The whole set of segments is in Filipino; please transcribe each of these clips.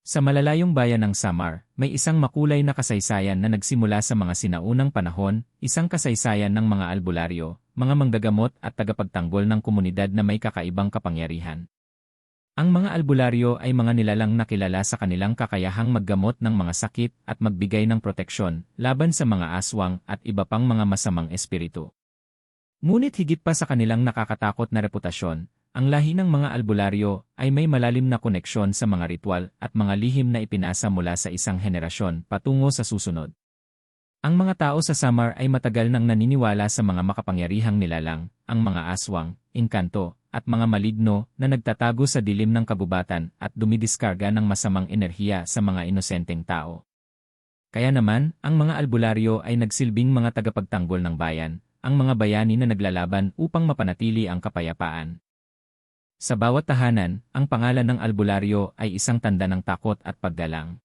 Sa malalayong bayan ng Samar, may isang makulay na kasaysayan na nagsimula sa mga sinaunang panahon, isang kasaysayan ng mga albularyo, mga manggagamot at tagapagtanggol ng komunidad na may kakaibang kapangyarihan. Ang mga albularyo ay mga nilalang na kilala sa kanilang kakayahang maggamot ng mga sakit at magbigay ng proteksyon laban sa mga aswang at iba pang mga masamang espiritu. Ngunit higit pa sa kanilang nakakatakot na reputasyon, ang lahi ng mga albularyo ay may malalim na koneksyon sa mga ritual at mga lihim na ipinasa mula sa isang henerasyon patungo sa susunod. Ang mga tao sa Samar ay matagal nang naniniwala sa mga makapangyarihang nilalang, ang mga aswang, engkanto, at mga maligno na nagtatago sa dilim ng kagubatan at dumidiskarga ng masamang enerhiya sa mga inosenteng tao. Kaya naman, ang mga albularyo ay nagsilbing mga tagapagtanggol ng bayan, ang mga bayani na naglalaban upang mapanatili ang kapayapaan. Sa bawat tahanan, ang pangalan ng albularyo ay isang tanda ng takot at paggalang.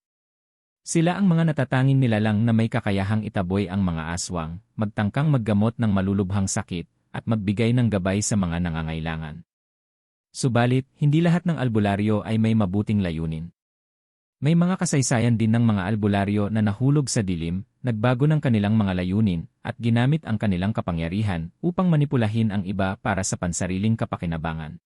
Sila ang mga natatanging nilalang na may kakayahang itaboy ang mga aswang, magtangkang maggamot ng malulubhang sakit, at magbigay ng gabay sa mga nangangailangan. Subalit, hindi lahat ng albularyo ay may mabuting layunin. May mga kasaysayan din ng mga albularyo na nahulog sa dilim, nagbago ng kanilang mga layunin, at ginamit ang kanilang kapangyarihan upang manipulahin ang iba para sa pansariling kapakinabangan.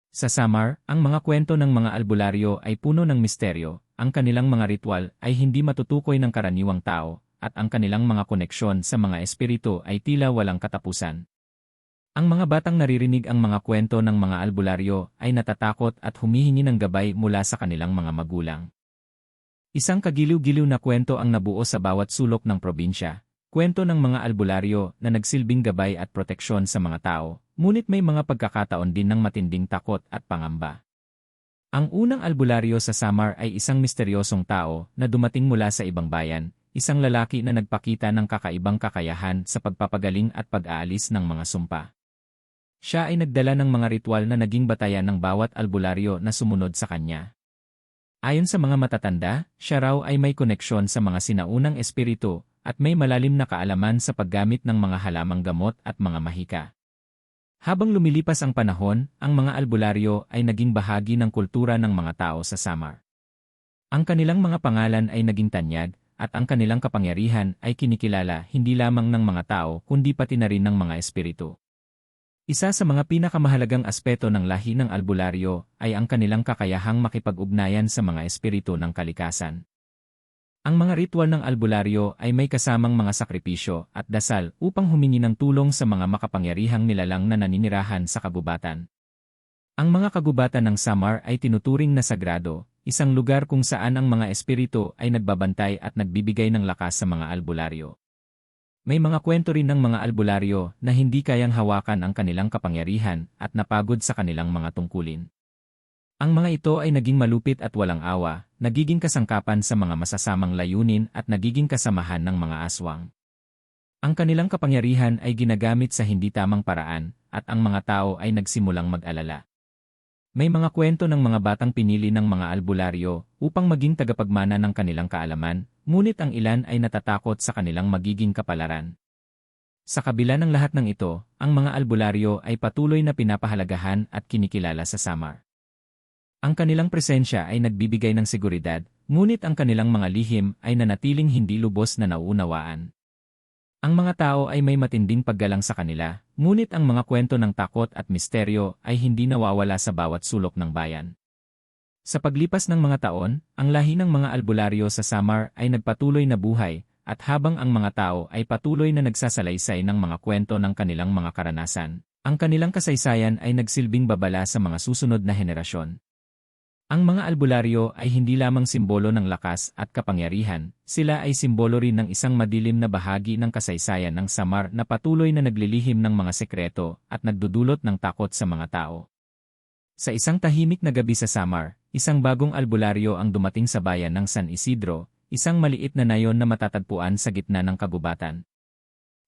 Sa Samar, ang mga kwento ng mga albularyo ay puno ng misteryo, ang kanilang mga ritual ay hindi matutukoy ng karaniwang tao, at ang kanilang mga koneksyon sa mga espiritu ay tila walang katapusan. Ang mga batang naririnig ang mga kwento ng mga albularyo ay natatakot at humihingi ng gabay mula sa kanilang mga magulang. Isang kagiliw-giliw na kwento ang nabuo sa bawat sulok ng probinsya, kwento ng mga albularyo na nagsilbing gabay at proteksyon sa mga tao. Ngunit may mga pagkakataon din ng matinding takot at pangamba. Ang unang albularyo sa Samar ay isang misteryosong tao na dumating mula sa ibang bayan, isang lalaki na nagpakita ng kakaibang kakayahan sa pagpapagaling at pag-aalis ng mga sumpa. Siya ay nagdala ng mga ritual na naging batayan ng bawat albularyo na sumunod sa kanya. Ayon sa mga matatanda, siya raw ay may koneksyon sa mga sinaunang espiritu at may malalim na kaalaman sa paggamit ng mga halamang gamot at mga mahika. Habang lumilipas ang panahon, ang mga albularyo ay naging bahagi ng kultura ng mga tao sa Samar. Ang kanilang mga pangalan ay naging tanyag, at ang kanilang kapangyarihan ay kinikilala hindi lamang ng mga tao kundi pati na rin ng mga espiritu. Isa sa mga pinakamahalagang aspeto ng lahi ng albularyo ay ang kanilang kakayahang makipag-ugnayan sa mga espiritu ng kalikasan. Ang mga ritual ng albularyo ay may kasamang mga sakripisyo at dasal upang humingi ng tulong sa mga makapangyarihang nilalang na naninirahan sa kagubatan. Ang mga kagubatan ng Samar ay tinuturing na sagrado, isang lugar kung saan ang mga espiritu ay nagbabantay at nagbibigay ng lakas sa mga albularyo. May mga kwento rin ng mga albularyo na hindi kayang hawakan ang kanilang kapangyarihan at napagod sa kanilang mga tungkulin. Ang mga ito ay naging malupit at walang awa, nagiging kasangkapan sa mga masasamang layunin at nagiging kasamahan ng mga aswang. Ang kanilang kapangyarihan ay ginagamit sa hindi tamang paraan, at ang mga tao ay nagsimulang mag-alala. May mga kwento ng mga batang pinili ng mga albularyo upang maging tagapagmana ng kanilang kaalaman, ngunit ang ilan ay natatakot sa kanilang magiging kapalaran. Sa kabila ng lahat ng ito, ang mga albularyo ay patuloy na pinapahalagahan at kinikilala sa Samar. Ang kanilang presensya ay nagbibigay ng seguridad, ngunit ang kanilang mga lihim ay nanatiling hindi lubos na nauunawaan. Ang mga tao ay may matinding paggalang sa kanila, ngunit ang mga kwento ng takot at misteryo ay hindi nawawala sa bawat sulok ng bayan. Sa paglipas ng mga taon, ang lahi ng mga albularyo sa Samar ay nagpatuloy na buhay, at habang ang mga tao ay patuloy na nagsasalaysay ng mga kwento ng kanilang mga karanasan, ang kanilang kasaysayan ay nagsilbing babala sa mga susunod na henerasyon. Ang mga albularyo ay hindi lamang simbolo ng lakas at kapangyarihan, sila ay simbolo rin ng isang madilim na bahagi ng kasaysayan ng Samar na patuloy na naglilihim ng mga sekreto at nagdudulot ng takot sa mga tao. Sa isang tahimik na gabi sa Samar, isang bagong albularyo ang dumating sa bayan ng San Isidro, isang maliit na nayon na matatagpuan sa gitna ng kagubatan.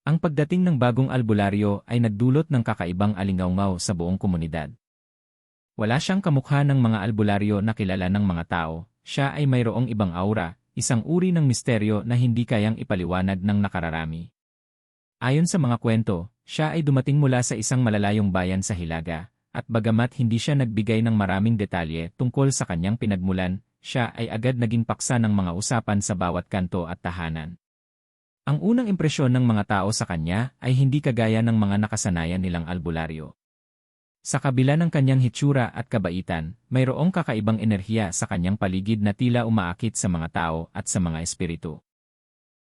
Ang pagdating ng bagong albularyo ay nagdulot ng kakaibang alingawngaw sa buong komunidad. Wala siyang kamukha ng mga albularyo na kilala ng mga tao, siya ay mayroong ibang aura, isang uri ng misteryo na hindi kayang ipaliwanag ng nakararami. Ayon sa mga kwento, siya ay dumating mula sa isang malalayong bayan sa Hilaga, at bagamat hindi siya nagbigay ng maraming detalye tungkol sa kanyang pinagmulan, siya ay agad naging paksa ng mga usapan sa bawat kanto at tahanan. Ang unang impresyon ng mga tao sa kanya ay hindi kagaya ng mga nakasanayan nilang albularyo. Sa kabila ng kanyang hitsura at kabaitan, mayroong kakaibang enerhiya sa kanyang paligid na tila umaakit sa mga tao at sa mga espiritu.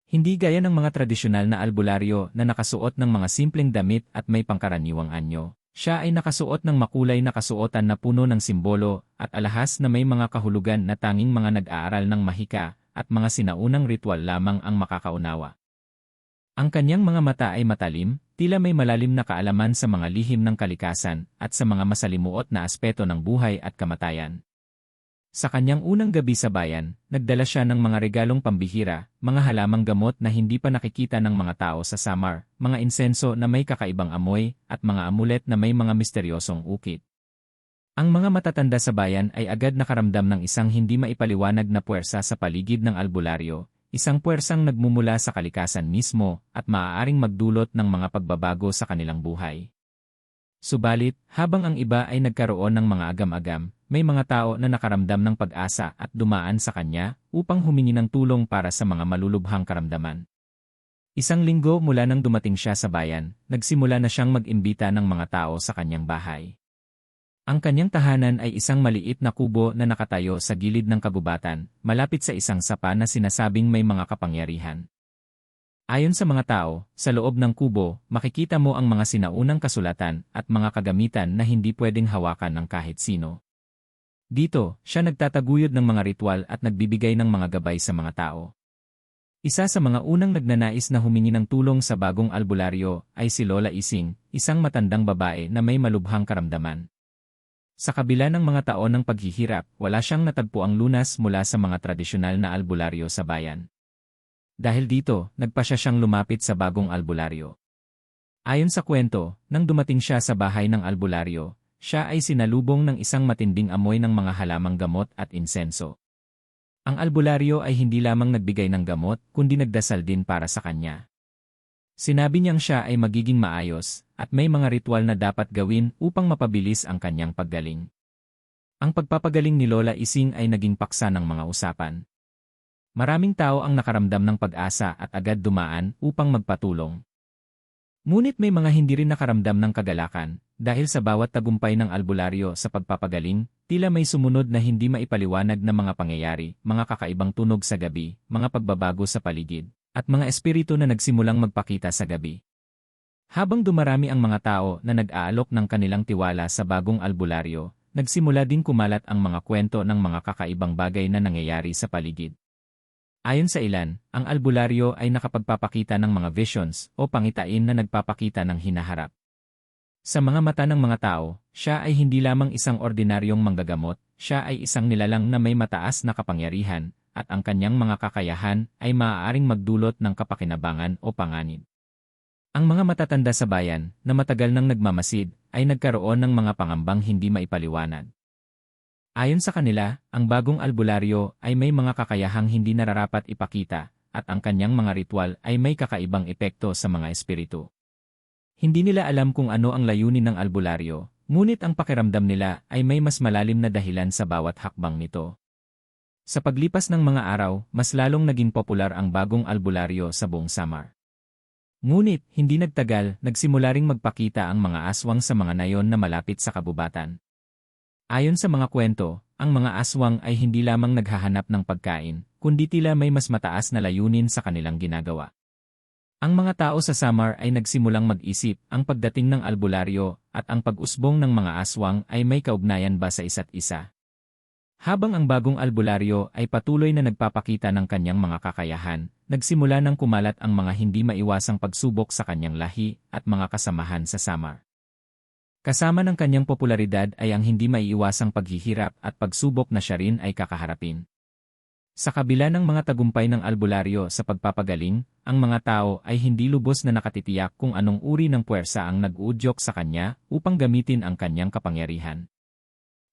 Hindi gaya ng mga tradisyonal na albularyo na nakasuot ng mga simpleng damit at may pangkaraniwang anyo. Siya ay nakasuot ng makulay na kasuotan na puno ng simbolo at alahas na may mga kahulugan na tanging mga nag-aaral ng mahika at mga sinaunang ritual lamang ang makakaunawa. Ang kanyang mga mata ay matalim, tila may malalim na kaalaman sa mga lihim ng kalikasan at sa mga masalimuot na aspeto ng buhay at kamatayan. Sa kanyang unang gabi sa bayan, nagdala siya ng mga regalong pambihira, mga halamang gamot na hindi pa nakikita ng mga tao sa Samar, mga insenso na may kakaibang amoy, at mga amulet na may mga misteryosong ukit. Ang mga matatanda sa bayan ay agad nakaramdam ng isang hindi maipaliwanag na puwersa sa paligid ng albularyo, isang puwersang nagmumula sa kalikasan mismo at maaaring magdulot ng mga pagbabago sa kanilang buhay. Subalit, habang ang iba ay nagkaroon ng mga agam-agam, may mga tao na nakaramdam ng pag-asa at dumaan sa kanya upang humingi ng tulong para sa mga malulubhang karamdaman. Isang linggo mula nang dumating siya sa bayan, nagsimula na siyang mag-imbita ng mga tao sa kanyang bahay. Ang kanyang tahanan ay isang maliit na kubo na nakatayo sa gilid ng kagubatan, malapit sa isang sapa na sinasabing may mga kapangyarihan. Ayon sa mga tao, sa loob ng kubo, makikita mo ang mga sinaunang kasulatan at mga kagamitan na hindi pwedeng hawakan ng kahit sino. Dito, siya nagtataguyod ng mga ritual at nagbibigay ng mga gabay sa mga tao. Isa sa mga unang nagnanais na humingi ng tulong sa bagong albularyo ay si Lola Ising, isang matandang babae na may malubhang karamdaman. Sa kabila ng mga taon ng paghihirap, wala siyang natagpuang lunas mula sa mga tradisyonal na albularyo sa bayan. Dahil dito, nagpasya siyang lumapit sa bagong albularyo. Ayon sa kwento, nang dumating siya sa bahay ng albularyo, siya ay sinalubong ng isang matinding amoy ng mga halamang gamot at insenso. Ang albularyo ay hindi lamang nagbigay ng gamot, kundi nagdasal din para sa kanya. Sinabi niyang siya ay magiging maayos, at may mga ritual na dapat gawin upang mapabilis ang kanyang paggaling. Ang pagpapagaling ni Lola Ising ay naging paksa ng mga usapan. Maraming tao ang nakaramdam ng pag-asa at agad dumaan upang magpatulong. Ngunit may mga hindi rin nakaramdam ng kagalakan, dahil sa bawat tagumpay ng albularyo sa pagpapagaling, tila may sumunod na hindi maipaliwanag na mga pangyayari, mga kakaibang tunog sa gabi, mga pagbabago sa paligid, at mga espiritu na nagsimulang magpakita sa gabi. Habang dumarami ang mga tao na nag-aalok ng kanilang tiwala sa bagong albularyo, nagsimula din kumalat ang mga kwento ng mga kakaibang bagay na nangyayari sa paligid. Ayon sa ilan, ang albularyo ay nakapagpapakita ng mga visions o pangitain na nagpapakita ng hinaharap. Sa mga mata ng mga tao, siya ay hindi lamang isang ordinaryong manggagamot, siya ay isang nilalang na may mataas na kapangyarihan, at ang kanyang mga kakayahan ay maaaring magdulot ng kapakinabangan o panganib. Ang mga matatanda sa bayan, na matagal nang nagmamasid, ay nagkaroon ng mga pangambang hindi maipaliwanag. Ayon sa kanila, ang bagong albularyo ay may mga kakayahang hindi nararapat ipakita, at ang kanyang mga ritual ay may kakaibang epekto sa mga espiritu. Hindi nila alam kung ano ang layunin ng albularyo, ngunit ang pakiramdam nila ay may mas malalim na dahilan sa bawat hakbang nito. Sa paglipas ng mga araw, mas lalong naging popular ang bagong albularyo sa buong Samar. Ngunit, hindi nagtagal, nagsimula ring magpakita ang mga aswang sa mga nayon na malapit sa kabubatan. Ayon sa mga kwento, ang mga aswang ay hindi lamang naghahanap ng pagkain, kundi tila may mas mataas na layunin sa kanilang ginagawa. Ang mga tao sa Samar ay nagsimulang mag-isip, ang pagdating ng albularyo at ang pag-usbong ng mga aswang ay may kaugnayan ba sa isa't isa. Habang ang bagong albularyo ay patuloy na nagpapakita ng kanyang mga kakayahan, nagsimula ng kumalat ang mga hindi maiwasang pagsubok sa kanyang lahi at mga kasamahan sa Samar. Kasama ng kanyang popularidad ay ang hindi maiiwasang paghihirap at pagsubok na siya rin ay kakaharapin. Sa kabila ng mga tagumpay ng albularyo sa pagpapagaling, ang mga tao ay hindi lubos na nakatitiyak kung anong uri ng puwersa ang nag-uudyok sa kanya upang gamitin ang kanyang kapangyarihan.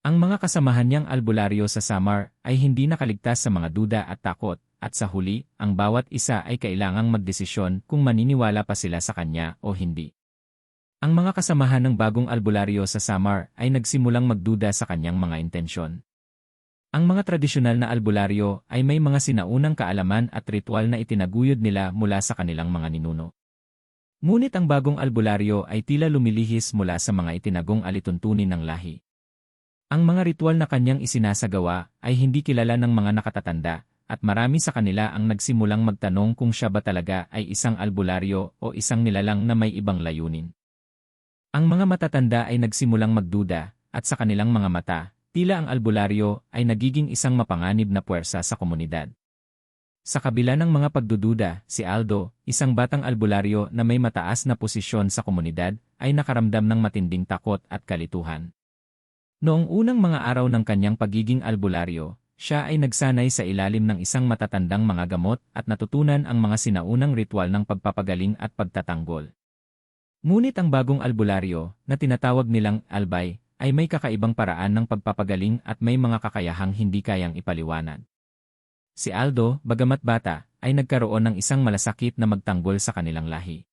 Ang mga kasamahan niyang albularyo sa Samar ay hindi nakaligtas sa mga duda at takot, at sa huli, ang bawat isa ay kailangang magdesisyon kung maniniwala pa sila sa kanya o hindi. Ang mga kasamahan ng bagong albularyo sa Samar ay nagsimulang magduda sa kanyang mga intensyon. Ang mga tradisyonal na albularyo ay may mga sinaunang kaalaman at ritual na itinaguyod nila mula sa kanilang mga ninuno. Ngunit ang bagong albularyo ay tila lumilihis mula sa mga itinagong alituntunin ng lahi. Ang mga ritual na kanyang isinasagawa ay hindi kilala ng mga nakatatanda, at marami sa kanila ang nagsimulang magtanong kung siya ba talaga ay isang albularyo o isang nilalang na may ibang layunin. Ang mga matatanda ay nagsimulang magduda, at sa kanilang mga mata, tila ang albularyo ay nagiging isang mapanganib na puwersa sa komunidad. Sa kabila ng mga pagdududa, si Aldo, isang batang albularyo na may mataas na posisyon sa komunidad, ay nakaramdam ng matinding takot at kalituhan. Noong unang mga araw ng kanyang pagiging albularyo, siya ay nagsanay sa ilalim ng isang matatandang mga gamot at natutunan ang mga sinaunang ritual ng pagpapagaling at pagtatanggol. Ngunit ang bagong albularyo, na tinatawag nilang albay, ay may kakaibang paraan ng pagpapagaling at may mga kakayahang hindi kayang ipaliwanag. Si Aldo, bagamat bata, ay nagkaroon ng isang malasakit na magtanggol sa kanilang lahi.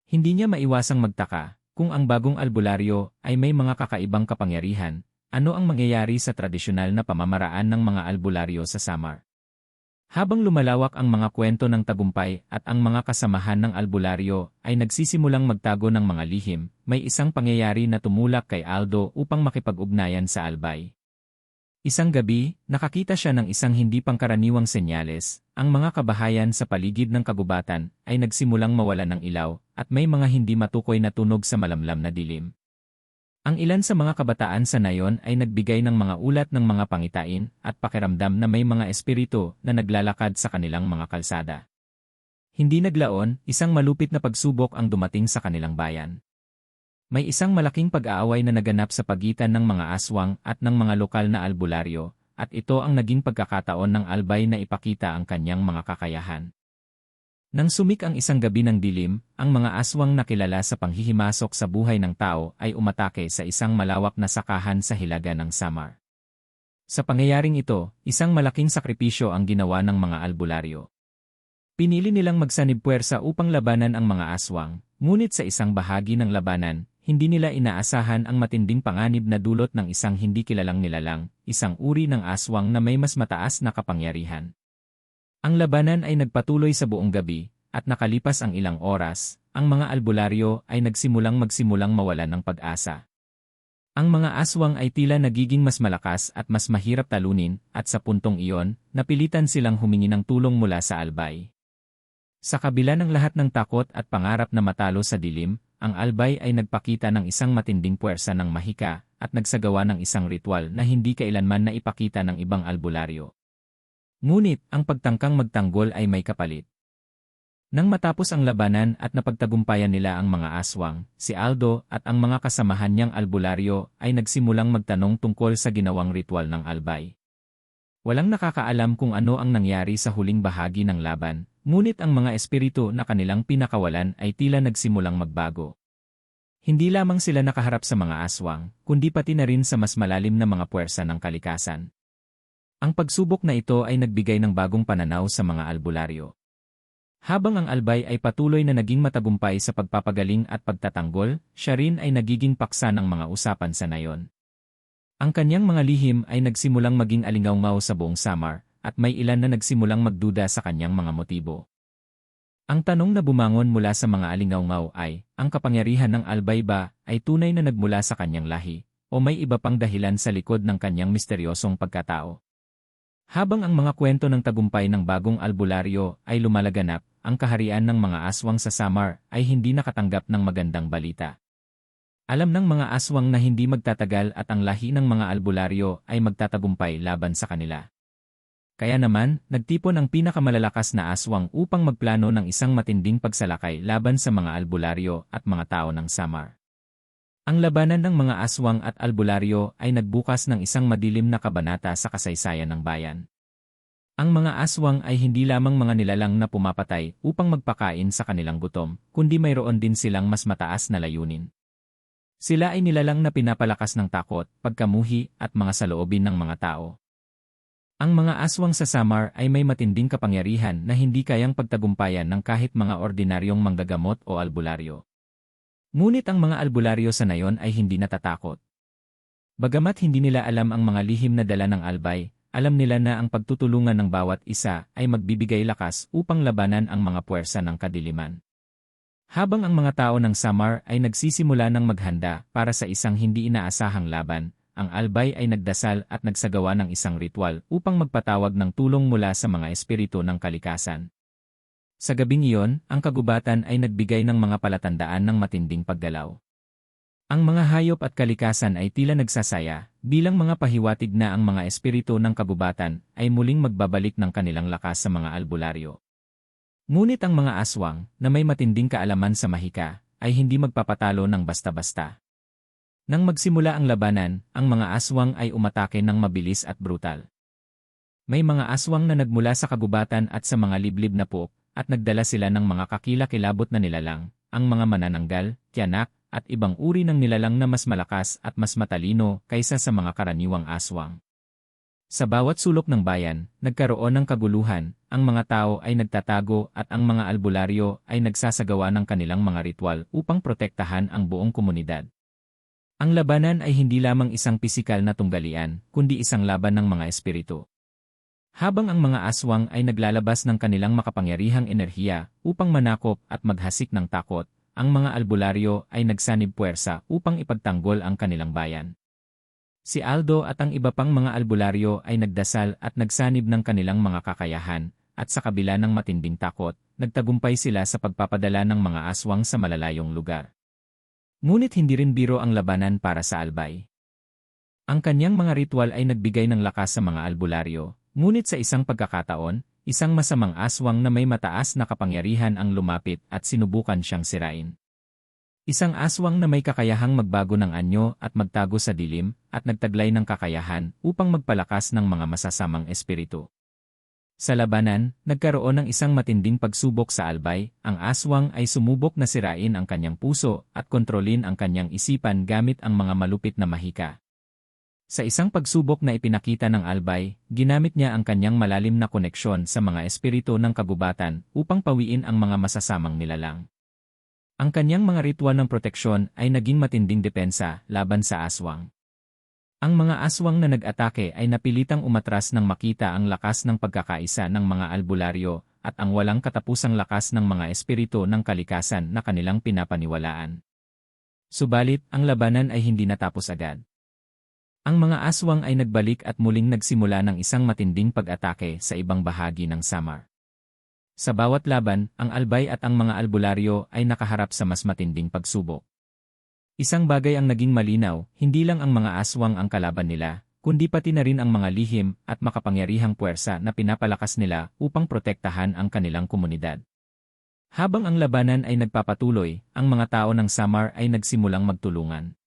Hindi niya maiwasang magtaka, kung ang bagong albularyo ay may mga kakaibang kapangyarihan, ano ang mangyayari sa tradisyonal na pamamaraan ng mga albularyo sa Samar. Habang lumalawak ang mga kwento ng tagumpay at ang mga kasamahan ng albularyo ay nagsisimulang magtago ng mga lihim, may isang pangyayari na tumulak kay Aldo upang makipag-ugnayan sa albay. Isang gabi, nakakita siya ng isang hindi pangkaraniwang senyales. Ang mga kabahayan sa paligid ng kagubatan ay nagsimulang mawalan ng ilaw at may mga hindi matukoy na tunog sa malamlam na dilim. Ang ilan sa mga kabataan sa nayon ay nagbigay ng mga ulat ng mga pangitain at pakiramdam na may mga espiritu na naglalakad sa kanilang mga kalsada. Hindi naglaon, isang malupit na pagsubok ang dumating sa kanilang bayan. May isang malaking pag-aaway na naganap sa pagitan ng mga aswang at ng mga lokal na albularyo, at ito ang naging pagkakataon ng albay na ipakita ang kanyang mga kakayahan. Nang sumik ang isang gabi ng dilim, ang mga aswang na kilala sa panghihimasok sa buhay ng tao ay umatake sa isang malawak na sakahan sa hilaga ng Samar. Sa pangyayaring ito, isang malaking sakripisyo ang ginawa ng mga albularyo. Pinili nilang magsanib puwersa upang labanan ang mga aswang, ngunit sa isang bahagi ng labanan, hindi nila inaasahan ang matinding panganib na dulot ng isang hindi kilalang nilalang, isang uri ng aswang na may mas mataas na kapangyarihan. Ang labanan ay nagpatuloy sa buong gabi, at nakalipas ang ilang oras, ang mga albularyo ay magsimulang mawalan ng pag-asa. Ang mga aswang ay tila nagiging mas malakas at mas mahirap talunin, at sa puntong iyon, napilitan silang humingi ng tulong mula sa albay. Sa kabila ng lahat ng takot at pangarap na matalo sa dilim, ang albay ay nagpakita ng isang matinding puwersa ng mahika at nagsagawa ng isang ritual na hindi kailanman na ipakita ng ibang albularyo. Ngunit, ang pagtangkang magtanggol ay may kapalit. Nang matapos ang labanan at napagtagumpayan nila ang mga aswang, si Aldo at ang mga kasamahan niyang albularyo ay nagsimulang magtanong tungkol sa ginawang ritual ng albay. Walang nakakaalam kung ano ang nangyari sa huling bahagi ng laban, ngunit ang mga espiritu na kanilang pinakawalan ay tila nagsimulang magbago. Hindi lamang sila nakaharap sa mga aswang, kundi pati na rin sa mas malalim na mga puwersa ng kalikasan. Ang pagsubok na ito ay nagbigay ng bagong pananaw sa mga albularyo. Habang ang albay ay patuloy na naging matagumpay sa pagpapagaling at pagtatanggol, siya rin ay nagiging paksa ng mga usapan sa nayon. Ang kanyang mga lihim ay nagsimulang maging alingawngaw sa buong Samar, at may ilan na nagsimulang magduda sa kanyang mga motibo. Ang tanong na bumangon mula sa mga alingawngaw ay, ang kapangyarihan ng albay ba ay tunay na nagmula sa kanyang lahi, o may iba pang dahilan sa likod ng kanyang misteryosong pagkatao? Habang ang mga kwento ng tagumpay ng bagong albularyo ay lumalaganap, ang kaharian ng mga aswang sa Samar ay hindi nakatanggap ng magandang balita. Alam ng mga aswang na hindi magtatagal at ang lahi ng mga albularyo ay magtatagumpay laban sa kanila. Kaya naman, nagtipon ang pinakamalalakas na aswang upang magplano ng isang matinding pagsalakay laban sa mga albularyo at mga tao ng Samar. Ang labanan ng mga aswang at albularyo ay nagbukas ng isang madilim na kabanata sa kasaysayan ng bayan. Ang mga aswang ay hindi lamang mga nilalang na pumapatay upang magpakain sa kanilang gutom, kundi mayroon din silang mas mataas na layunin. Sila ay nilalang na pinapalakas ng takot, pagkamuhi at mga saloobin ng mga tao. Ang mga aswang sa Samar ay may matinding kapangyarihan na hindi kayang pagtagumpayan ng kahit mga ordinaryong manggagamot o albularyo. Ngunit ang mga albularyo sa nayon ay hindi natatakot. Bagamat hindi nila alam ang mga lihim na dala ng Albay, alam nila na ang pagtutulungan ng bawat isa ay magbibigay lakas upang labanan ang mga puwersa ng kadiliman. Habang ang mga tao ng Samar ay nagsisimula ng maghanda para sa isang hindi inaasahang laban, ang Albay ay nagdasal at nagsagawa ng isang ritual upang magpatawag ng tulong mula sa mga espiritu ng kalikasan. Sa gabing iyon, ang kagubatan ay nagbigay ng mga palatandaan ng matinding paggalaw. Ang mga hayop at kalikasan ay tila nagsasaya, bilang mga pahiwatig na ang mga espiritu ng kagubatan ay muling magbabalik ng kanilang lakas sa mga albularyo. Ngunit ang mga aswang, na may matinding kaalaman sa mahika, ay hindi magpapatalo ng basta-basta. Nang magsimula ang labanan, ang mga aswang ay umatake ng mabilis at brutal. May mga aswang na nagmula sa kagubatan at sa mga liblib na puok, at nagdala sila ng mga kakilakilabot na nilalang, ang mga manananggal, tiyanak, at ibang uri ng nilalang na mas malakas at mas matalino kaysa sa mga karaniwang aswang. Sa bawat sulok ng bayan, nagkaroon ng kaguluhan, ang mga tao ay nagtatago at ang mga albularyo ay nagsasagawa ng kanilang mga ritual upang protektahan ang buong komunidad. Ang labanan ay hindi lamang isang pisikal na tunggalian, kundi isang laban ng mga espiritu. Habang ang mga aswang ay naglalabas ng kanilang makapangyarihang enerhiya upang manakop at maghasik ng takot, ang mga albularyo ay nagsanib puwersa upang ipagtanggol ang kanilang bayan. Si Aldo at ang iba pang mga albularyo ay nagdasal at nagsanib ng kanilang mga kakayahan, at sa kabila ng matinding takot, nagtagumpay sila sa pagpapadala ng mga aswang sa malalayong lugar. Ngunit hindi rin biro ang labanan para sa Albay. Ang kanyang mga ritual ay nagbigay ng lakas sa mga albularyo, ngunit sa isang pagkakataon, isang masamang aswang na may mataas na kapangyarihan ang lumapit at sinubukan siyang sirain. Isang aswang na may kakayahang magbago ng anyo at magtago sa dilim at nagtaglay ng kakayahan upang magpalakas ng mga masasamang espiritu. Sa labanan, nagkaroon ng isang matinding pagsubok sa Albay, ang aswang ay sumubok na sirain ang kanyang puso at kontrolin ang kanyang isipan gamit ang mga malupit na mahika. Sa isang pagsubok na ipinakita ng Albay, ginamit niya ang kanyang malalim na koneksyon sa mga espiritu ng kagubatan upang pawiin ang mga masasamang nilalang. Ang kanyang mga ritual ng proteksyon ay naging matinding depensa laban sa aswang. Ang mga aswang na nag-atake ay napilitang umatras nang makita ang lakas ng pagkakaisa ng mga albularyo at ang walang katapusang lakas ng mga espiritu ng kalikasan na kanilang pinapaniwalaan. Subalit, ang labanan ay hindi natapos agad. Ang mga aswang ay nagbalik at muling nagsimula ng isang matinding pag-atake sa ibang bahagi ng Samar. Sa bawat laban, ang Albay at ang mga albularyo ay nakaharap sa mas matinding pagsubok. Isang bagay ang naging malinaw, hindi lang ang mga aswang ang kalaban nila, kundi pati na rin ang mga lihim at makapangyarihang puwersa na pinapalakas nila upang protektahan ang kanilang komunidad. Habang ang labanan ay nagpapatuloy, ang mga tao ng Samar ay nagsimulang magtulungan.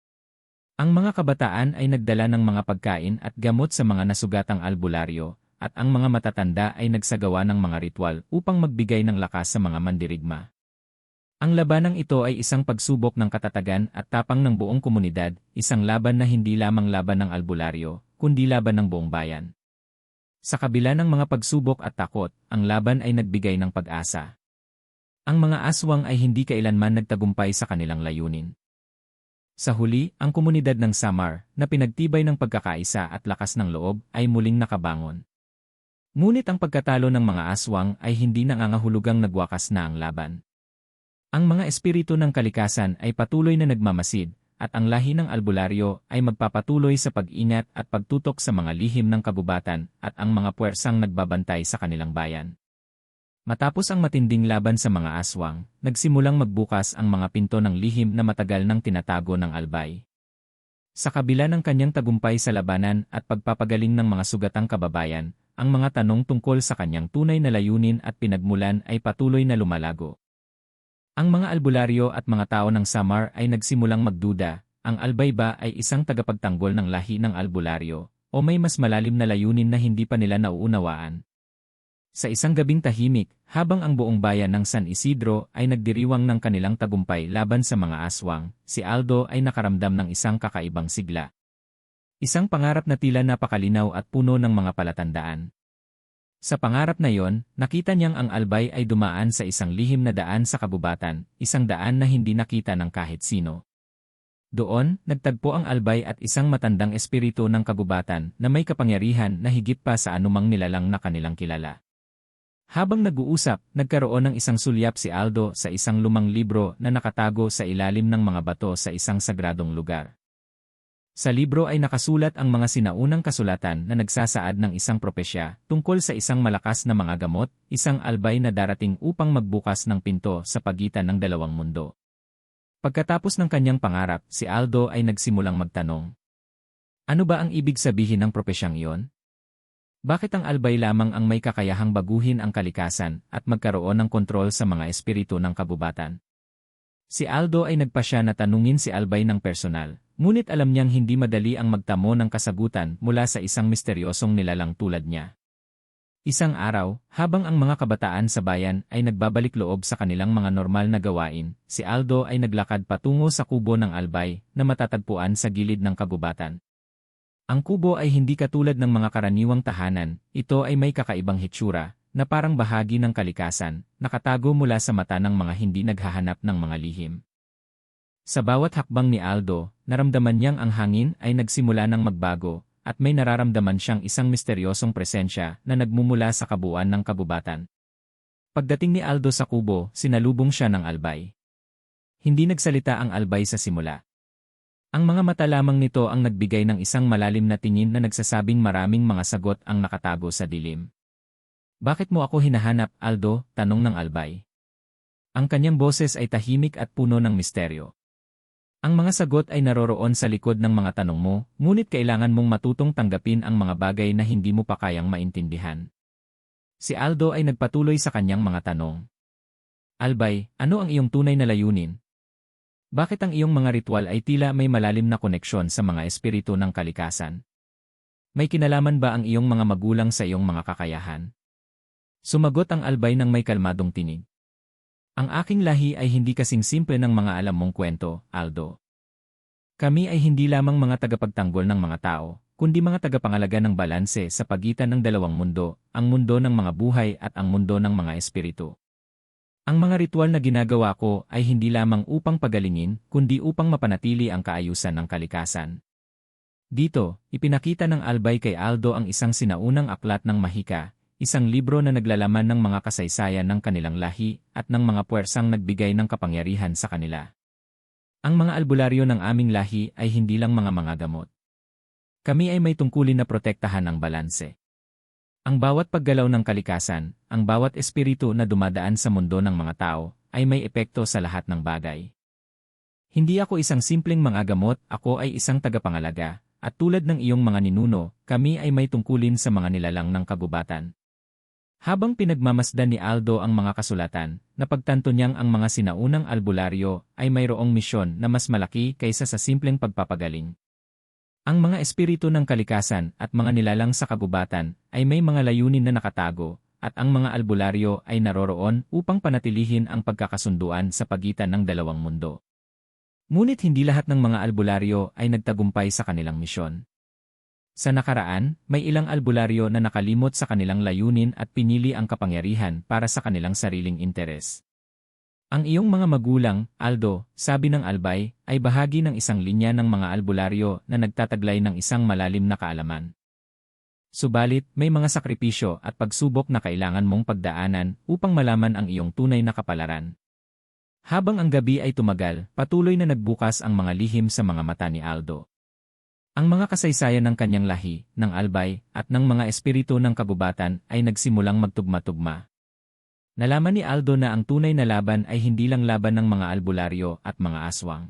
Ang mga kabataan ay nagdala ng mga pagkain at gamot sa mga nasugatang albularyo, at ang mga matatanda ay nagsagawa ng mga ritual upang magbigay ng lakas sa mga mandirigma. Ang labanang ito ay isang pagsubok ng katatagan at tapang ng buong komunidad, isang laban na hindi lamang laban ng albularyo, kundi laban ng buong bayan. Sa kabila ng mga pagsubok at takot, ang laban ay nagbigay ng pag-asa. Ang mga aswang ay hindi kailanman nagtagumpay sa kanilang layunin. Sa huli, ang komunidad ng Samar, na pinagtibay ng pagkakaisa at lakas ng loob, ay muling nakabangon. Ngunit ang pagkatalo ng mga aswang ay hindi nangangahulugang nagwakas na ang laban. Ang mga espiritu ng kalikasan ay patuloy na nagmamasid, at ang lahi ng albularyo ay magpapatuloy sa pag-ingat at pagtutok sa mga lihim ng kagubatan at ang mga puwersang nagbabantay sa kanilang bayan. Matapos ang matinding laban sa mga aswang, nagsimulang magbukas ang mga pinto ng lihim na matagal nang tinatago ng Albay. Sa kabila ng kanyang tagumpay sa labanan at pagpapagaling ng mga sugatang kababayan, ang mga tanong tungkol sa kanyang tunay na layunin at pinagmulan ay patuloy na lumalago. Ang mga albularyo at mga tao ng Samar ay nagsimulang magduda, ang Albay ba ay isang tagapagtanggol ng lahi ng albularyo, o may mas malalim na layunin na hindi pa nila nauunawaan? Sa isang gabing tahimik, habang ang buong bayan ng San Isidro ay nagdiriwang ng kanilang tagumpay laban sa mga aswang, si Aldo ay nakaramdam ng isang kakaibang sigla. Isang pangarap na tila napakalinaw at puno ng mga palatandaan. Sa pangarap na yon, nakita niyang ang Albay ay dumaan sa isang lihim na daan sa kabubatan, isang daan na hindi nakita ng kahit sino. Doon, nagtagpo ang albay at isang matandang espiritu ng kagubatan na may kapangyarihan na higit pa sa anumang nilalang na kanilang kilala. Habang nag-uusap, nagkaroon ng isang sulyap si Aldo sa isang lumang libro na nakatago sa ilalim ng mga bato sa isang sagradong lugar. Sa libro ay nakasulat ang mga sinaunang kasulatan na nagsasaad ng isang propesya tungkol sa isang malakas na mga gamot, isang albay na darating upang magbukas ng pinto sa pagitan ng dalawang mundo. Pagkatapos ng kanyang pangarap, si Aldo ay nagsimulang magtanong. Ano ba ang ibig sabihin ng propesyang iyon? Bakit ang albay lamang ang may kakayahang baguhin ang kalikasan at magkaroon ng kontrol sa mga espiritu ng kabubatan? Si Aldo ay nagpasya na tanungin si albay ng personal, ngunit alam niyang hindi madali ang magtamo ng kasagutan mula sa isang misteryosong nilalang tulad niya. Isang araw, habang ang mga kabataan sa bayan ay nagbabalik loob sa kanilang mga normal na gawain, si Aldo ay naglakad patungo sa kubo ng albay na matatagpuan sa gilid ng kabubatan. Ang kubo ay hindi katulad ng mga karaniwang tahanan, ito ay may kakaibang hitsura, na parang bahagi ng kalikasan, nakatago mula sa mata ng mga hindi naghahanap ng mga lihim. Sa bawat hakbang ni Aldo, naramdaman niyang ang hangin ay nagsimula ng magbago, at may nararamdaman siyang isang misteryosong presensya na nagmumula sa kabuuan ng kabubatan. Pagdating ni Aldo sa kubo, sinalubong siya ng albay. Hindi nagsalita ang albay sa simula. Ang mga mata lamang nito ang nagbigay ng isang malalim na tingin na nagsasabing maraming mga sagot ang nakatago sa dilim. Bakit mo ako hinahanap, Aldo? Tanong ng albay. Ang kanyang boses ay tahimik at puno ng misteryo. Ang mga sagot ay naroroon sa likod ng mga tanong mo, ngunit kailangan mong matutong tanggapin ang mga bagay na hindi mo pa kayang maintindihan. Si Aldo ay nagpatuloy sa kanyang mga tanong. Albay, ano ang iyong tunay na layunin? Bakit ang iyong mga ritual ay tila may malalim na koneksyon sa mga espiritu ng kalikasan? May kinalaman ba ang iyong mga magulang sa iyong mga kakayahan? Sumagot ang albay ng may kalmadong tinig. Ang aking lahi ay hindi kasing simple ng mga alam mong kwento, Aldo. Kami ay hindi lamang mga tagapagtanggol ng mga tao, kundi mga tagapangalaga ng balanse sa pagitan ng dalawang mundo, ang mundo ng mga buhay at ang mundo ng mga espiritu. Ang mga ritual na ginagawa ko ay hindi lamang upang pagalingin, kundi upang mapanatili ang kaayusan ng kalikasan. Dito, ipinakita ng albay kay Aldo ang isang sinaunang aklat ng mahika, isang libro na naglalaman ng mga kasaysayan ng kanilang lahi at ng mga puwersang nagbigay ng kapangyarihan sa kanila. Ang mga albularyo ng aming lahi ay hindi lang mga gamot. Kami ay may tungkulin na protektahan ang balanse. Ang bawat paggalaw ng kalikasan, ang bawat espiritu na dumadaan sa mundo ng mga tao, ay may epekto sa lahat ng bagay. Hindi ako isang simpleng gamot, ako ay isang tagapangalaga, at tulad ng iyong mga ninuno, kami ay may tungkulin sa mga nilalang ng kagubatan. Habang pinagmamasdan ni Aldo ang mga kasulatan, napagtanto niyang ang mga sinaunang albularyo ay mayroong misyon na mas malaki kaysa sa simpleng pagpapagaling. Ang mga espiritu ng kalikasan at mga nilalang sa kagubatan ay may mga layunin na nakatago, at ang mga albularyo ay naroroon upang panatilihin ang pagkakasunduan sa pagitan ng dalawang mundo. Ngunit hindi lahat ng mga albularyo ay nagtagumpay sa kanilang misyon. Sa nakaraan, may ilang albularyo na nakalimot sa kanilang layunin at pinili ang kapangyarihan para sa kanilang sariling interes. Ang iyong mga magulang, Aldo, sabi ng albay, ay bahagi ng isang linya ng mga albularyo na nagtataglay ng isang malalim na kaalaman. Subalit, may mga sakripisyo at pagsubok na kailangan mong pagdaanan upang malaman ang iyong tunay na kapalaran. Habang ang gabi ay tumagal, patuloy na nagbukas ang mga lihim sa mga mata ni Aldo. Ang mga kasaysayan ng kanyang lahi, ng albay, at ng mga espiritu ng kabubatan ay nagsimulang magtugma-tugma. Nalaman ni Aldo na ang tunay na laban ay hindi lang laban ng mga albularyo at mga aswang.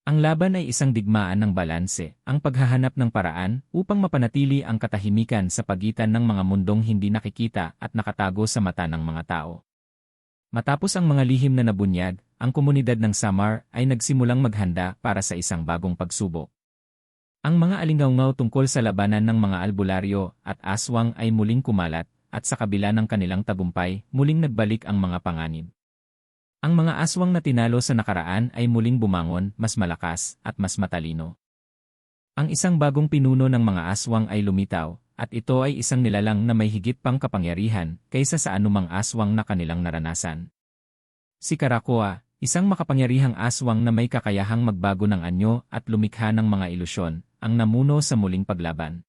Ang laban ay isang digmaan ng balanse, ang paghahanap ng paraan upang mapanatili ang katahimikan sa pagitan ng mga mundong hindi nakikita at nakatago sa mata ng mga tao. Matapos ang mga lihim na nabunyag, ang komunidad ng Samar ay nagsimulang maghanda para sa isang bagong pagsubok. Ang mga alingawngaw tungkol sa labanan ng mga albularyo at aswang ay muling kumalat, at sa kabila ng kanilang tagumpay, muling nagbalik ang mga panganib. Ang mga aswang na tinalo sa nakaraan ay muling bumangon, mas malakas, at mas matalino. Ang isang bagong pinuno ng mga aswang ay lumitaw, at ito ay isang nilalang na may higit pang kapangyarihan kaysa sa anumang aswang na kanilang naranasan. Si Karakoa, isang makapangyarihang aswang na may kakayahang magbago ng anyo at lumikha ng mga ilusyon, ang namuno sa muling paglaban.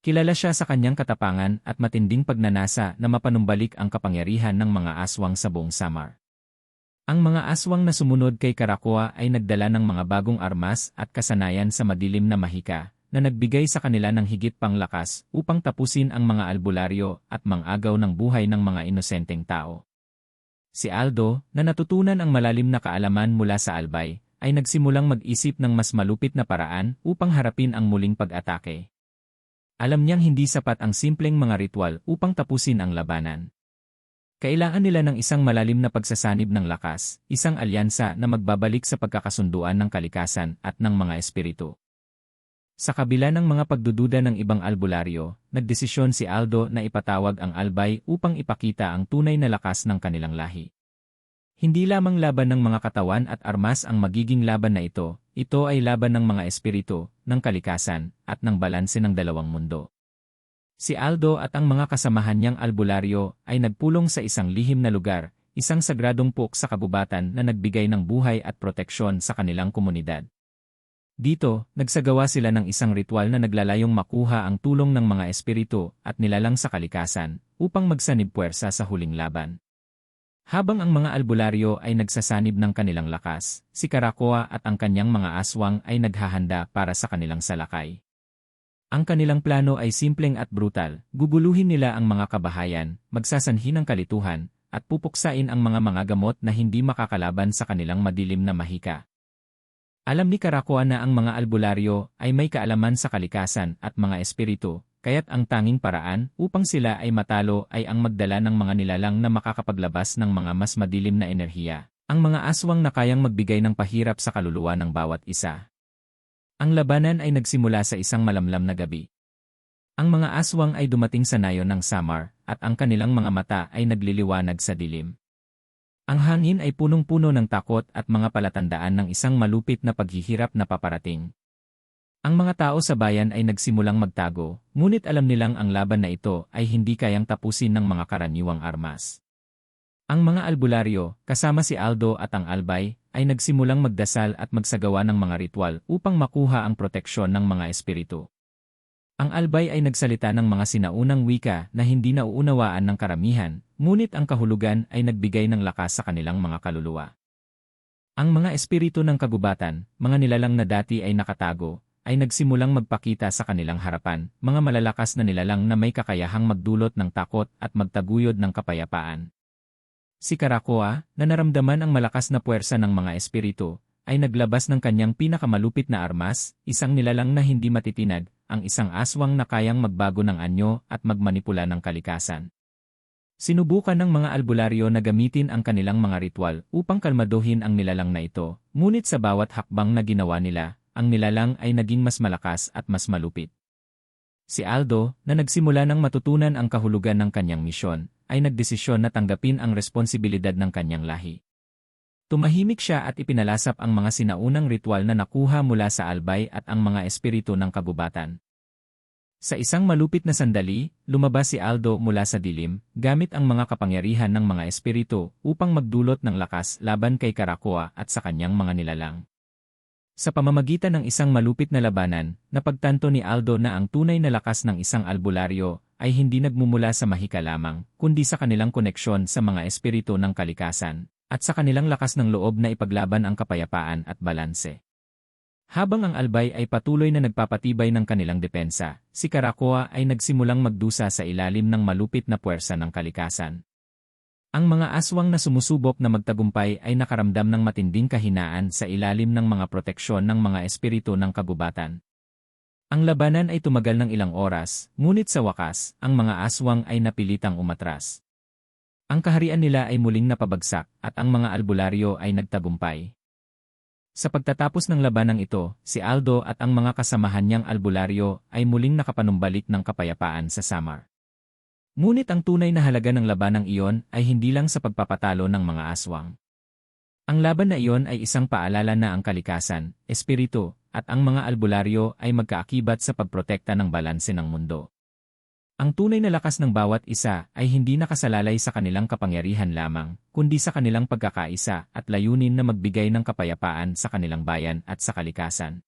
Kilala siya sa kanyang katapangan at matinding pagnanasa na mapanumbalik ang kapangyarihan ng mga aswang sa buong Samar. Ang mga aswang na sumunod kay Karakoa ay nagdala ng mga bagong armas at kasanayan sa madilim na mahika, na nagbigay sa kanila ng higit pang lakas upang tapusin ang mga albularyo at mang-agaw ng buhay ng mga inosenteng tao. Si Aldo, na natutunan ang malalim na kaalaman mula sa albay, ay nagsimulang mag-isip ng mas malupit na paraan upang harapin ang muling pag-atake. Alam niyang hindi sapat ang simpleng mga ritual upang tapusin ang labanan. Kailangan nila ng isang malalim na pagsasanib ng lakas, isang alyansa na magbabalik sa pagkakasunduan ng kalikasan at ng mga espiritu. Sa kabila ng mga pagdududa ng ibang albularyo, nagdesisyon si Aldo na ipatawag ang albay upang ipakita ang tunay na lakas ng kanilang lahi. Hindi lamang laban ng mga katawan at armas ang magiging laban na ito ay laban ng mga espiritu, ng kalikasan, at ng balanse ng dalawang mundo. Si Aldo at ang mga kasamahan niyang albularyo ay nagpulong sa isang lihim na lugar, isang sagradong puk sa kabubatan na nagbigay ng buhay at proteksyon sa kanilang komunidad. Dito, nagsagawa sila ng isang ritual na naglalayong makuha ang tulong ng mga espiritu at nilalang sa kalikasan upang magsanib puwersa sa huling laban. Habang ang mga albularyo ay nagsasanib ng kanilang lakas, si Karakoa at ang kanyang mga aswang ay naghahanda para sa kanilang salakay. Ang kanilang plano ay simpleng at brutal, guguluhin nila ang mga kabahayan, magsasanhi ng kalituhan, at pupuksain ang mga gamot na hindi makakalaban sa kanilang madilim na mahika. Alam ni Karakoa na ang mga albularyo ay may kaalaman sa kalikasan at mga espiritu, kaya't ang tanging paraan upang sila ay matalo ay ang magdala ng mga nilalang na makakapaglabas ng mga mas madilim na enerhiya, ang mga aswang na kayang magbigay ng pahirap sa kaluluwa ng bawat isa. Ang labanan ay nagsimula sa isang malamlam na gabi. Ang mga aswang ay dumating sa nayon ng Samar, at ang kanilang mga mata ay nagliliwanag sa dilim. Ang hangin ay punong-puno ng takot at mga palatandaan ng isang malupit na paghihirap na paparating. Ang mga tao sa bayan ay nagsimulang magtago, ngunit alam nilang ang laban na ito ay hindi kayang tapusin ng mga karaniwang armas. Ang mga albularyo, kasama si Aldo at ang albay, ay nagsimulang magdasal at magsagawa ng mga ritual upang makuha ang proteksyon ng mga espiritu. Ang albay ay nagsalita ng mga sinaunang wika na hindi nauunawaan ng karamihan, ngunit ang kahulugan ay nagbigay ng lakas sa kanilang mga kaluluwa. Ang mga espiritu ng kagubatan, mga nilalang na dati ay nakatago, ay nagsimulang magpakita sa kanilang harapan, mga malalakas na nilalang na may kakayahang magdulot ng takot at magtaguyod ng kapayapaan. Si Karakoa, na naramdaman ang malakas na puwersa ng mga espiritu, ay naglabas ng kanyang pinakamalupit na armas, isang nilalang na hindi matitinag, ang isang aswang na kayang magbago ng anyo at magmanipula ng kalikasan. Sinubukan ng mga albularyo na gamitin ang kanilang mga ritual upang kalmaduhin ang nilalang na ito, ngunit sa bawat hakbang na ginawa nila, ang nilalang ay naging mas malakas at mas malupit. Si Aldo, na nagsimula ng matutunan ang kahulugan ng kanyang misyon, ay nagdesisyon na tanggapin ang responsibilidad ng kanyang lahi. Tumahimik siya at ipinalasap ang mga sinaunang ritual na nakuha mula sa albay at ang mga espiritu ng kagubatan. Sa isang malupit na sandali, lumabas si Aldo mula sa dilim, gamit ang mga kapangyarihan ng mga espiritu upang magdulot ng lakas laban kay Karakoa at sa kanyang mga nilalang. Sa pamamagitan ng isang malupit na labanan, napagtanto ni Aldo na ang tunay na lakas ng isang albularyo ay hindi nagmumula sa mahika lamang, kundi sa kanilang koneksyon sa mga espiritu ng kalikasan, at sa kanilang lakas ng loob na ipaglaban ang kapayapaan at balanse. Habang ang albay ay patuloy na nagpapatibay ng kanilang depensa, si Karakoa ay nagsimulang magdusa sa ilalim ng malupit na puwersa ng kalikasan. Ang mga aswang na sumusubok na magtagumpay ay nakaramdam ng matinding kahinaan sa ilalim ng mga proteksyon ng mga espiritu ng kagubatan. Ang labanan ay tumagal ng ilang oras, ngunit sa wakas, ang mga aswang ay napilitang umatras. Ang kaharian nila ay muling napabagsak at ang mga albularyo ay nagtagumpay. Sa pagtatapos ng labanang ito, si Aldo at ang mga kasamahan niyang albularyo ay muling nakapanumbalik ng kapayapaan sa Samar. Ngunit ang tunay na halaga ng labanang iyon ay hindi lang sa pagpapatalo ng mga aswang. Ang laban na iyon ay isang paalala na ang kalikasan, espiritu, at ang mga albularyo ay magkaakibat sa pagprotekta ng balanse ng mundo. Ang tunay na lakas ng bawat isa ay hindi nakasalalay sa kanilang kapangyarihan lamang, kundi sa kanilang pagkakaisa at layunin na magbigay ng kapayapaan sa kanilang bayan at sa kalikasan.